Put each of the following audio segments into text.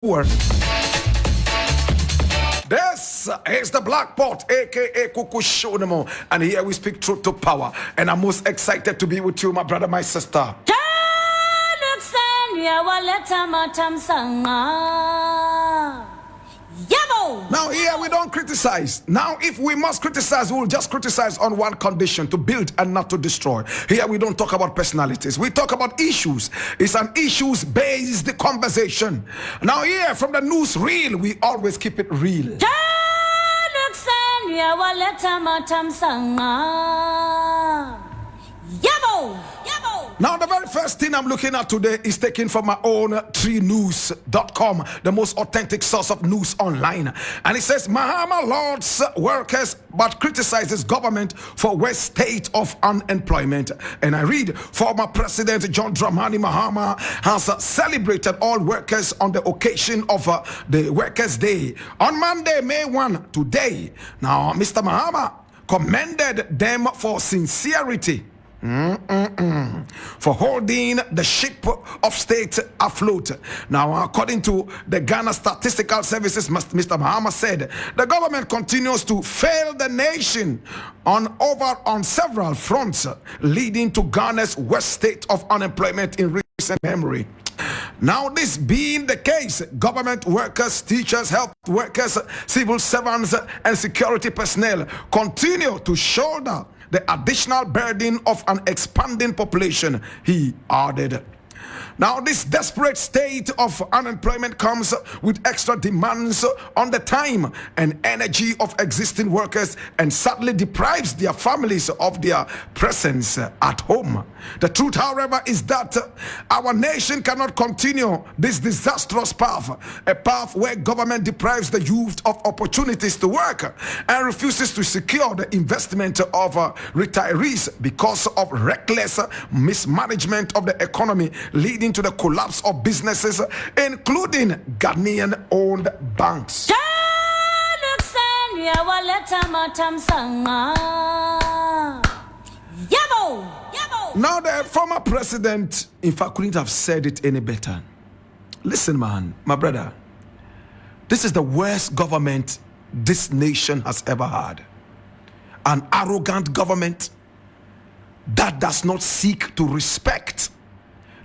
This is the Black Pot, aka Kuku Shonemo, and here we speak truth to power. And I'm most excited to be with you, my brother, my sister. Now here we don't criticize. Now if we must criticize, we will just criticize on one condition: to build and not to destroy. Here we don't talk about personalities, we talk about issues. It's an issues based conversation. Now here from the news reel, we always keep it real. Now the very first thing I'm looking at today is taken from my own treenews.com, the most authentic source of news online. And it says Mahama lauds workers but criticizes government for worst state of unemployment. And I read, former President John Dramani Mahama has celebrated all workers on the occasion of the Workers' Day on Monday, May 1, today. Now Mr. Mahama commended them for sincerity, for holding the ship of state afloat. Now, according to the Ghana Statistical Services, Mr. Mahama said the government continues to fail the nation on several fronts, leading to Ghana's worst state of unemployment in recent memory. Now, this being the case, government workers, teachers, health workers, civil servants, and security personnel continue to shoulder the additional burden of an expanding population, he added. Now, this desperate state of unemployment comes with extra demands on the time and energy of existing workers and sadly deprives their families of their presence at home. The truth, however, is that our nation cannot continue this disastrous path, a path where government deprives the youth of opportunities to work and refuses to secure the investment of retirees because of reckless mismanagement of the economy, leading to the collapse of businesses, including Ghanaian-owned banks. Now the former president, in fact, couldn't have said it any better. Listen, man, my brother, this is the worst government this nation has ever had. An arrogant government that does not seek to respect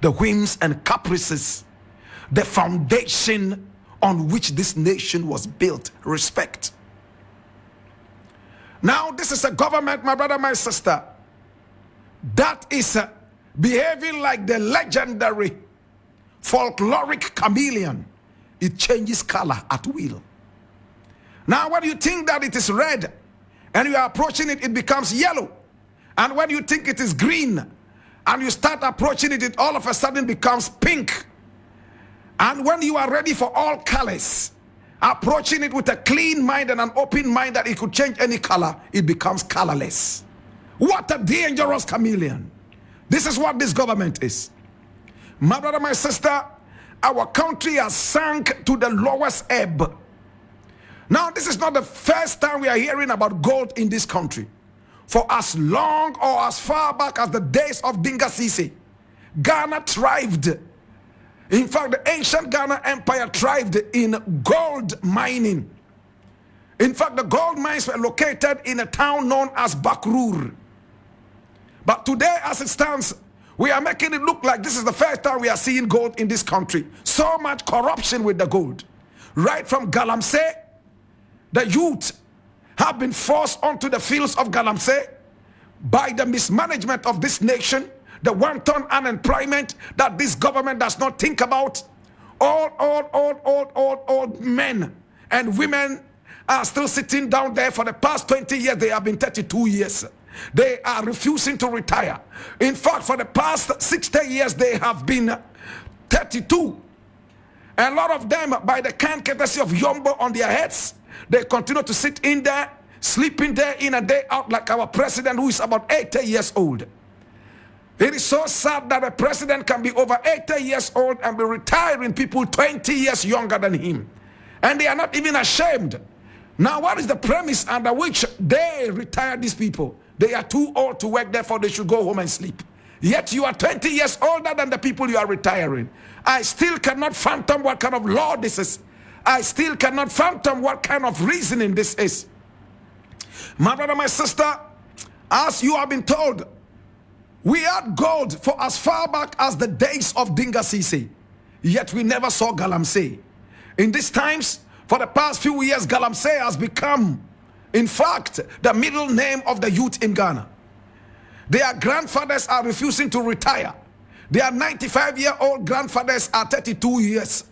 the whims and caprices, the foundation on which this nation was built. Respect. Now this is a government, my brother, my sister, that is behaving like the legendary folkloric chameleon. It changes color at will. Now when you think that it is red and you are approaching it, it becomes yellow. And when you think it is green and you start approaching it, it all of a sudden becomes pink. And when you are ready for all colors, approaching it with a clean mind and an open mind that it could change any color, it becomes colorless. What a dangerous chameleon. This is what this government is. My brother, my sister, our country has sunk to the lowest ebb. Now, this is not the first time we are hearing about gold in this country. For as long or as far back as the days of Dinga Sisi, Ghana thrived. In fact, the ancient Ghana Empire thrived in gold mining. In fact, the gold mines were located in a town known as Bakrur. But today, as it stands, we are making it look like this is the first time we are seeing gold in this country. So much corruption with the gold. Right from Galamsey, the youth have been forced onto the fields of Galamsey by the mismanagement of this nation, the wanton unemployment that this government does not think about. Old men and women are still sitting down there. For the past 20 years, they have been 32 years. They are refusing to retire. In fact, for the past 60 years, they have been 32. And a lot of them, by the kind courtesy of Yombo on their heads, they continue to sit in there, sleeping day in and day out, like our president, who is about 80 years old. It is so sad that a president can be over 80 years old and be retiring people 20 years younger than him. And they are not even ashamed. Now, what is the premise under which they retire these people? They are too old to work, therefore they should go home and sleep. Yet you are 20 years older than the people you are retiring. I still cannot fathom what kind of law this is. I still cannot fathom what kind of reasoning this is. My brother, my sister, as you have been told, we had gold for as far back as the days of Dinga Sisi, yet we never saw Galamsey. In these times, for the past few years, Galamsey has become, in fact, the middle name of the youth in Ghana. Their grandfathers are refusing to retire. Their 95-year-old grandfathers are 32 years.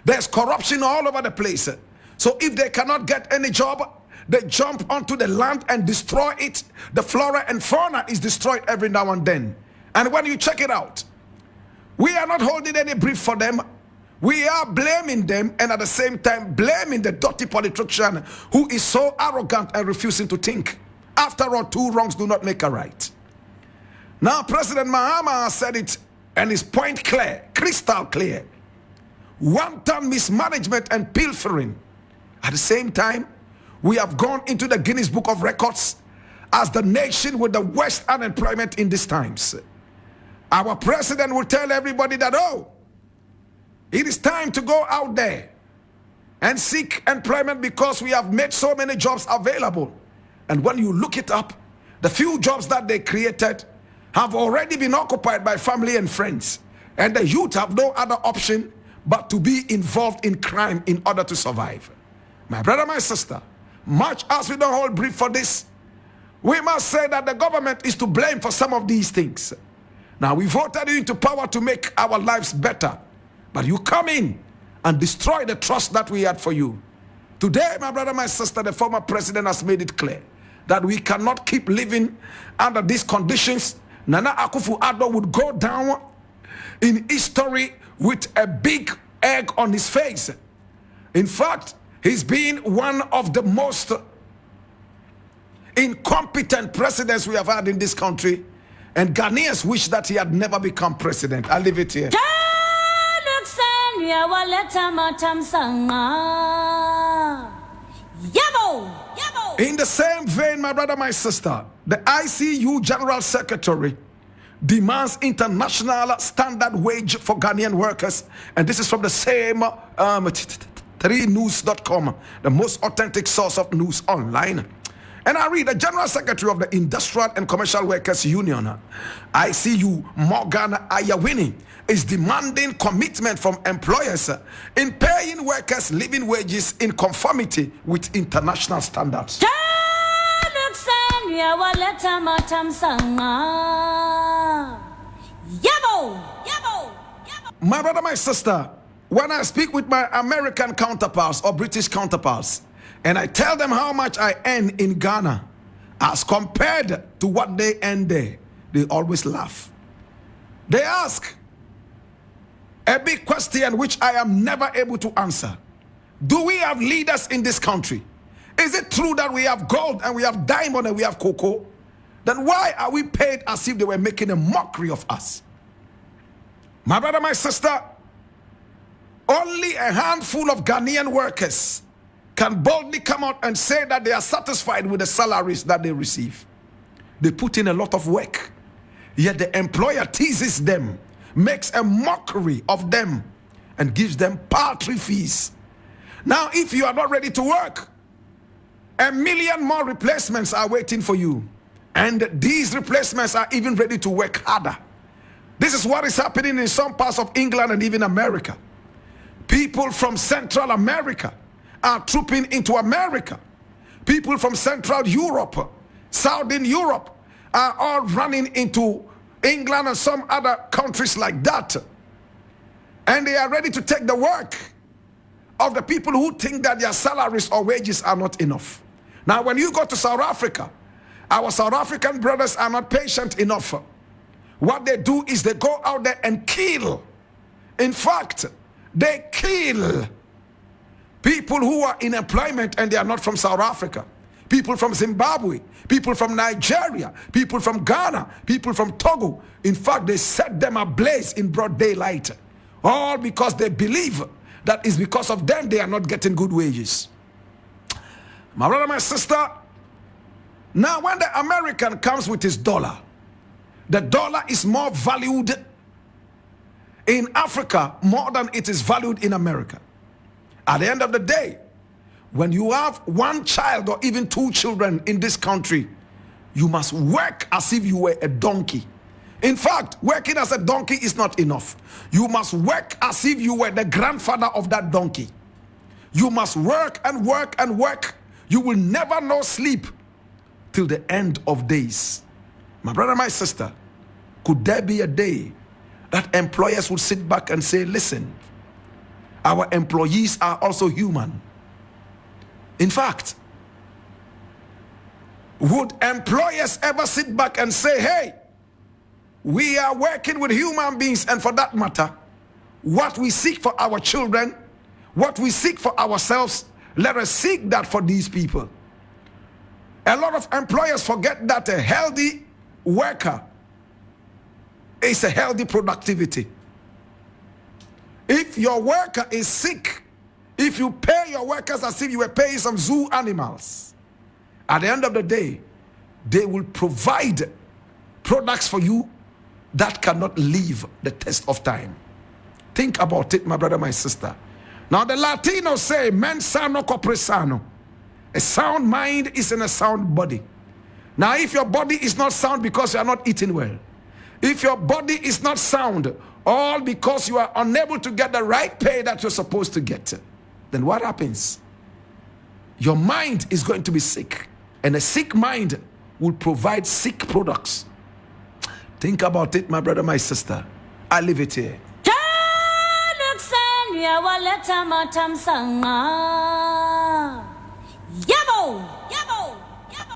There's corruption all over the place. So if they cannot get any job, they jump onto the land and destroy it. The flora and fauna is destroyed every now and then. And when you check it out, we are not holding any brief for them. We are blaming them, and at the same time blaming the dirty politician who is so arrogant and refusing to think. After all, two wrongs do not make a right. Now, President Mahama has said it, and his point clear, crystal clear. Wanton mismanagement and pilfering. At the same time, we have gone into the Guinness Book of Records as the nation with the worst unemployment in these times. Our president will tell everybody that, oh, it is time to go out there and seek employment because we have made so many jobs available. And when you look it up, the few jobs that they created have already been occupied by family and friends. And the youth have no other option but to be involved in crime in order to survive. My brother, my sister, much as we don't hold brief for this, we must say that the government is to blame for some of these things. Now, we voted you into power to make our lives better, but you come in and destroy the trust that we had for you. Today, my brother, my sister, the former president has made it clear that we cannot keep living under these conditions. Nana Akufo-Addo would go down in history with a big egg on his face. In fact, he's been one of the most incompetent presidents we have had in this country, and Ghanaians wish that he had never become president. I'll leave it here. In the same vein, my brother, my sister, the ICU General Secretary demands international standard wage for Ghanaian workers. And this is from the same 3news.com, the most authentic source of news online. And I read, the General Secretary of the Industrial and Commercial Workers Union, ICU, Morgan Ayawini, is demanding commitment from employers in paying workers living wages in conformity with international standards. My brother, my sister, when I speak with my American counterparts or British counterparts, and I tell them how much I earn in Ghana as compared to what they earn there, they always laugh. They ask a big question which I am never able to answer. Do we have leaders in this country? Is it true that we have gold and we have diamond and we have cocoa? Then why are we paid as if they were making a mockery of us? My brother, my sister, only a handful of Ghanaian workers can boldly come out and say that they are satisfied with the salaries that they receive. They put in a lot of work, yet the employer teases them, makes a mockery of them, and gives them paltry fees. Now, if you are not ready to work, 1 million more replacements are waiting for you. And these replacements are even ready to work harder. This is what is happening in some parts of England and even America. People from Central America are trooping into America. People from Central Europe, Southern Europe are all running into England and some other countries like that. And they are ready to take the work of the people who think that their salaries or wages are not enough. Now, when you go to South Africa, our South African brothers are not patient enough. What they do is they go out there and kill. In fact, they kill people who are in employment and they are not from South Africa. People from Zimbabwe, people from Nigeria, people from Ghana, people from Togo. In fact, they set them ablaze in broad daylight. All because they believe that it's because of them they are not getting good wages. My brother, my sister, now when the American comes with his dollar, the dollar is more valued in Africa more than it is valued in America. At the end of the day, when you have one child or even two children in this country, you must work as if you were a donkey. In fact, working as a donkey is not enough. You must work as if you were the grandfather of that donkey. You must work and work and work. You will never know sleep till the end of days. My brother, my sister, could there be a day that employers would sit back and say, listen, our employees are also human? In fact, would employers ever sit back and say, hey, we are working with human beings, and for that matter, what we seek for our children, what we seek for ourselves, let us seek that for these people. A lot of employers forget that a healthy worker is a healthy productivity. If your worker is sick, if you pay your workers as if you were paying some zoo animals, at the end of the day, they will provide products for you that cannot leave the test of time. Think about it, my brother, my sister. Now the Latinos say, mens sano corpore sano. A sound mind is in a sound body. Now if your body is not sound because you are not eating well, if your body is not sound, all because you are unable to get the right pay that you're supposed to get, then what happens? Your mind is going to be sick, and a sick mind will provide sick products. Think about it, my brother, my sister. I leave it here.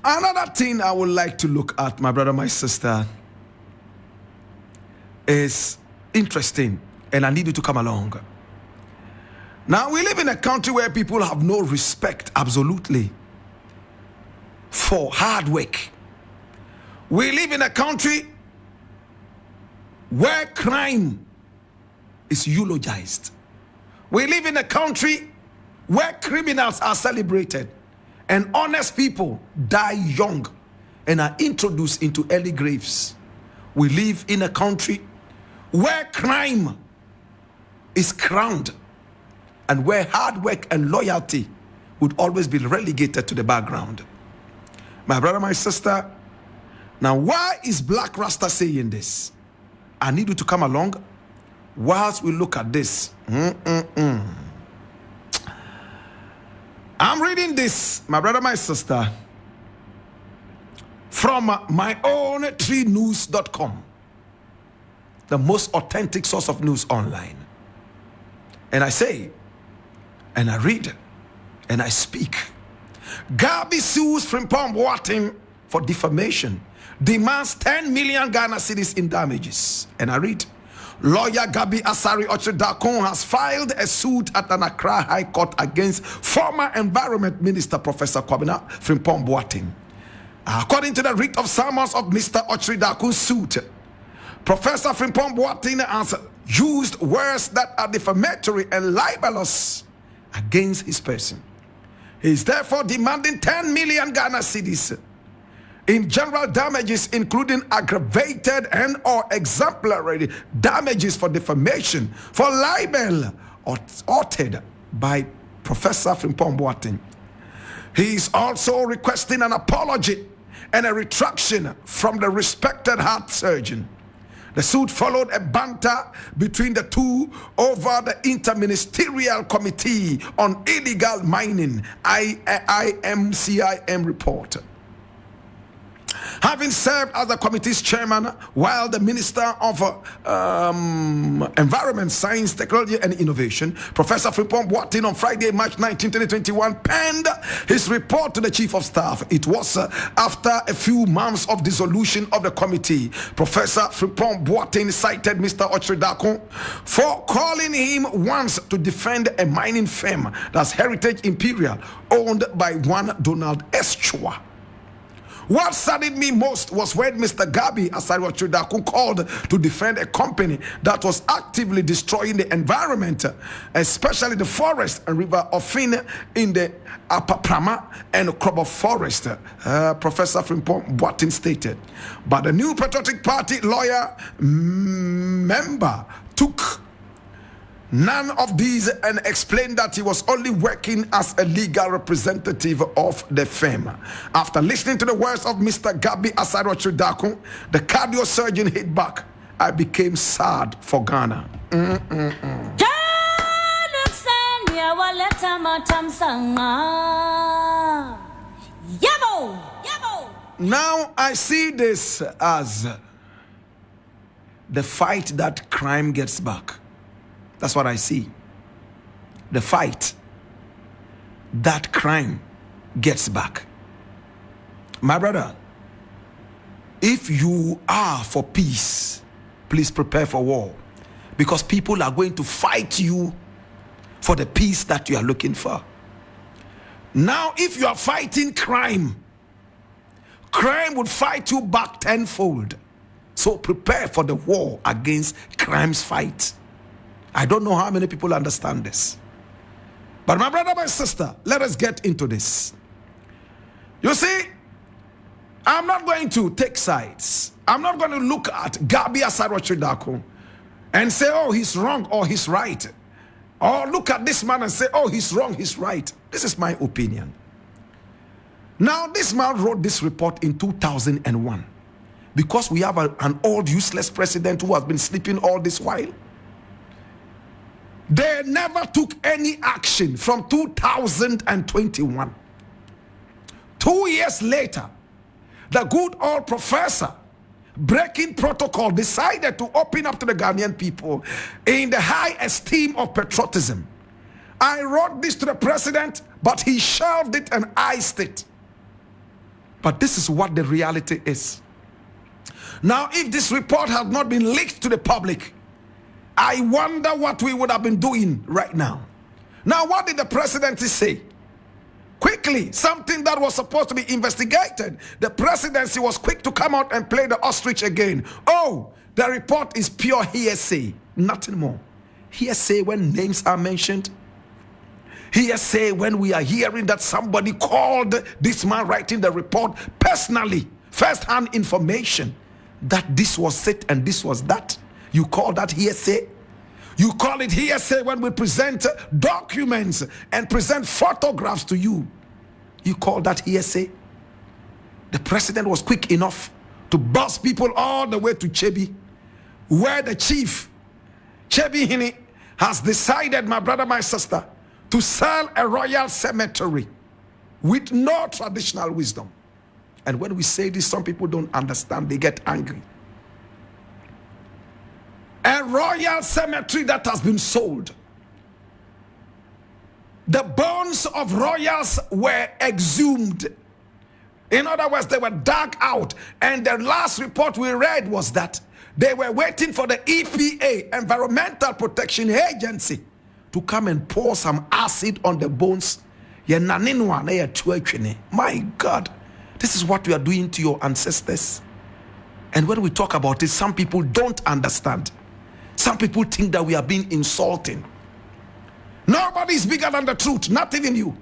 Another thing I would like to look at, my brother, my sister, is interesting, and I need you to come along. Now, we live in a country where people have no respect, absolutely, for hard work. We live in a country where crime is eulogized. We live in a country where criminals are celebrated and honest people die young and are introduced into early graves. We live in a country where crime is crowned and where hard work and loyalty would always be relegated to the background. My brother, my sister, now why is Blakk Rasta saying this? I need you to come along whilst we look at this. I'm reading this, my brother, my sister, from my own treenews.com, the most authentic source of news online. And I say, and I read, and I speak. Gabi sues Frimpong Boateng for defamation, demands 10 million Ghana cedis in damages. And I read, lawyer Gabi Asari Ochredakun has filed a suit at an Accra High Court against former Environment Minister Professor Kwabena Frimpong Boateng. According to the writ of summons of Mr. Ochredakun's suit, Professor Frimpong Boateng has used words that are defamatory and libelous against his person. He is therefore demanding 10 million Ghana cedis in general damages, including aggravated and or exemplary damages for defamation, for libel uttered by Professor Frimpong Boateng. He is also requesting an apology and a retraction from the respected heart surgeon. The suit followed a banter between the two over the Interministerial Committee on Illegal Mining, IMCIM report. Having served as the committee's chairman while the Minister of Environment, Science, Technology and Innovation, Professor Frimpong Boateng, on Friday, March 19, 2021, penned his report to the Chief of Staff. It was after a few months of dissolution of the committee. Professor Frimpong Boateng cited Mr. Ochredakun for calling him once to defend a mining firm, that's Heritage Imperial, owned by one Donald S. Chua. What saddened me most was when Mr. Gabi Asari Ochredakun called to defend a company that was actively destroying the environment, especially the forest and river Ofin in the Upper Prama and Krobo forest, Professor Frimpong Boateng stated. But the New Patriotic Party lawyer member took none of these and explained that he was only working as a legal representative of the firm. After listening to the words of Mr. Gabi Asaro-Chudako, the cardiosurgeon hit back. I became sad for Ghana. Now I see this as the fight that crime gets back. That's what I see. The fight that crime gets back. My brother, if you are for peace, please prepare for war, because people are going to fight you for the peace that you are looking for. Now, if you are fighting crime, crime would fight you back tenfold. So prepare for the war against crime's fight. I don't know how many people understand this. But my brother, my sister, let us get into this. You see, I'm not going to take sides. I'm not going to look at Gabi Asaro-Chudako and say, oh, he's wrong or he's right. Or look at this man and say, oh, he's wrong, he's right. This is my opinion. Now, this man wrote this report in 2001 because we have an old useless president who has been sleeping all this while. They never took any action from 2021. 2 years later, the good old professor, breaking protocol, decided to open up to the Ghanaian people in the high esteem of patriotism. I wrote this to the president, but he shelved it and iced it. But this is what the reality is. Now, if this report had not been leaked to the public, I wonder what we would have been doing right now. Now, what did the presidency say? Quickly, something that was supposed to be investigated, the presidency was quick to come out and play the ostrich again. Oh, the report is pure hearsay, nothing more. Hearsay when names are mentioned. Hearsay when we are hearing that somebody called this man writing the report personally, first-hand information that this was it and this was that. You call that hearsay? You call it hearsay when we present documents and present photographs to you. You call that hearsay? The president was quick enough to bus people all the way to Chebi, where the chief, Chebi Hini, has decided, my brother, my sister, to sell a royal cemetery with no traditional wisdom. And when we say this, some people don't understand. They get angry. A royal cemetery that has been sold. The bones of royals were exhumed. In other words, they were dug out. And the last report we read was that they were waiting for the EPA, Environmental Protection Agency, to come and pour some acid on the bones. My God, this is what we are doing to your ancestors. And when we talk about it, some people don't understand. Some people think that we are being insulting. Nobody is bigger than the truth, not even you.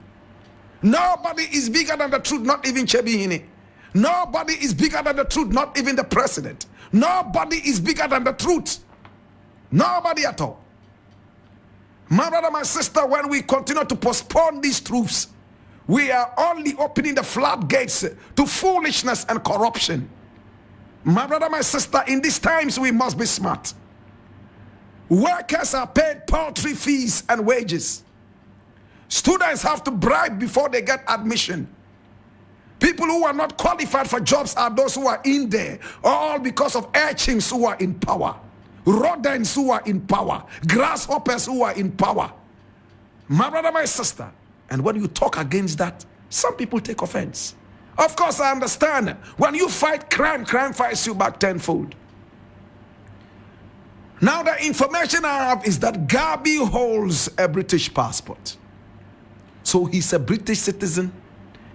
Nobody is bigger than the truth, not even Chebi Hini. Nobody is bigger than the truth, not even the president. Nobody is bigger than the truth. Nobody at all. My brother, my sister, when we continue to postpone these truths, we are only opening the floodgates to foolishness and corruption. My brother, my sister, in these times we must be smart. Workers are paid paltry fees and wages. Students have to bribe before they get admission. People who are not qualified for jobs are those who are in there, all because of urchins who are in power, rodents who are in power, grasshoppers who are in power. My brother, my sister, and when you talk against that, some people take offense. Of course, I understand. When you fight crime, crime fights you back tenfold. Now, the information I have is that Gabi holds a British passport. So he's a British citizen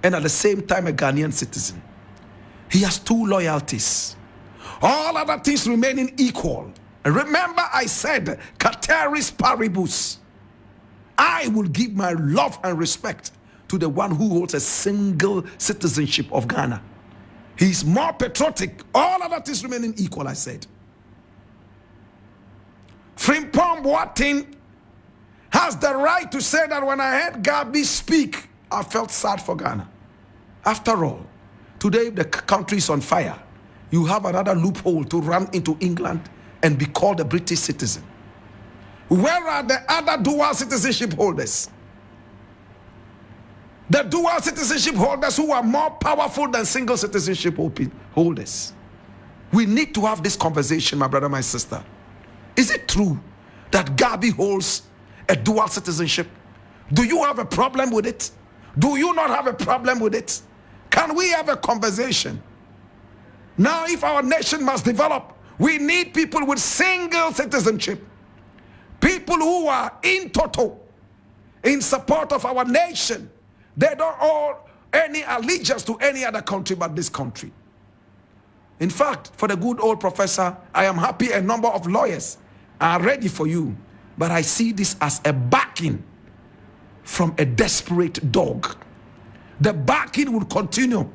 and at the same time a Ghanaian citizen. He has two loyalties. All other things remaining equal. And remember I said, Cateris paribus. I will give my love and respect to the one who holds a single citizenship of Ghana. He's more patriotic. All other things remaining equal, I said. Frimpong Boateng has the right to say that when I heard Gabi speak, I felt sad for Ghana. After all, today the country is on fire. You have another loophole to run into England and be called a British citizen. Where are the other dual citizenship holders? The dual citizenship holders who are more powerful than single citizenship holders. We need to have this conversation, my brother, my sister. Is it true that Gabi holds a dual citizenship? Do you have a problem with it? Do you not have a problem with it? Can we have a conversation? Now, if our nation must develop, we need people with single citizenship. People who are in total, in support of our nation. They don't owe any allegiance to any other country but this country. In fact, for the good old professor, I am happy a number of lawyers are ready for you. But I see this as a backing from a desperate dog. The backing will continue.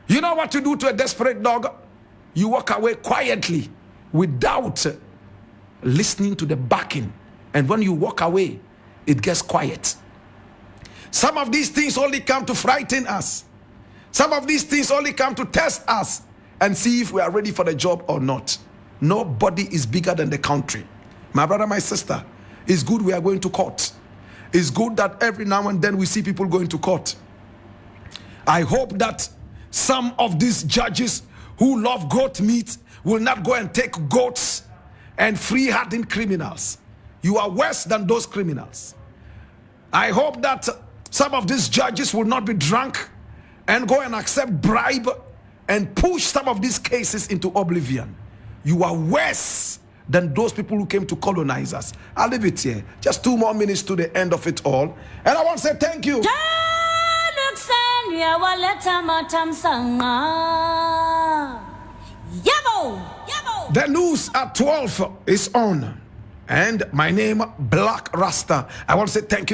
You know what to do to a desperate dog? You walk away quietly without listening to the backing. And when you walk away, it gets quiet. Some of these things only come to frighten us. Some of these things only come to test us and see if we are ready for the job or not. Nobody is bigger than the country. My brother, my sister, it's good we are going to court. It's good that every now and then we see people going to court. I hope that some of these judges who love goat meat will not go and take goats and free-hardened criminals. You are worse than those criminals. I hope that some of these judges will not be drunk and go and accept bribe and push some of these cases into oblivion. You are worse than those people who came to colonize us. I'll leave it here. Just 2 more minutes to the end of it all. And I want to say thank you. The news at 12 is on. And my name, Blakk Rasta. I want to say thank you.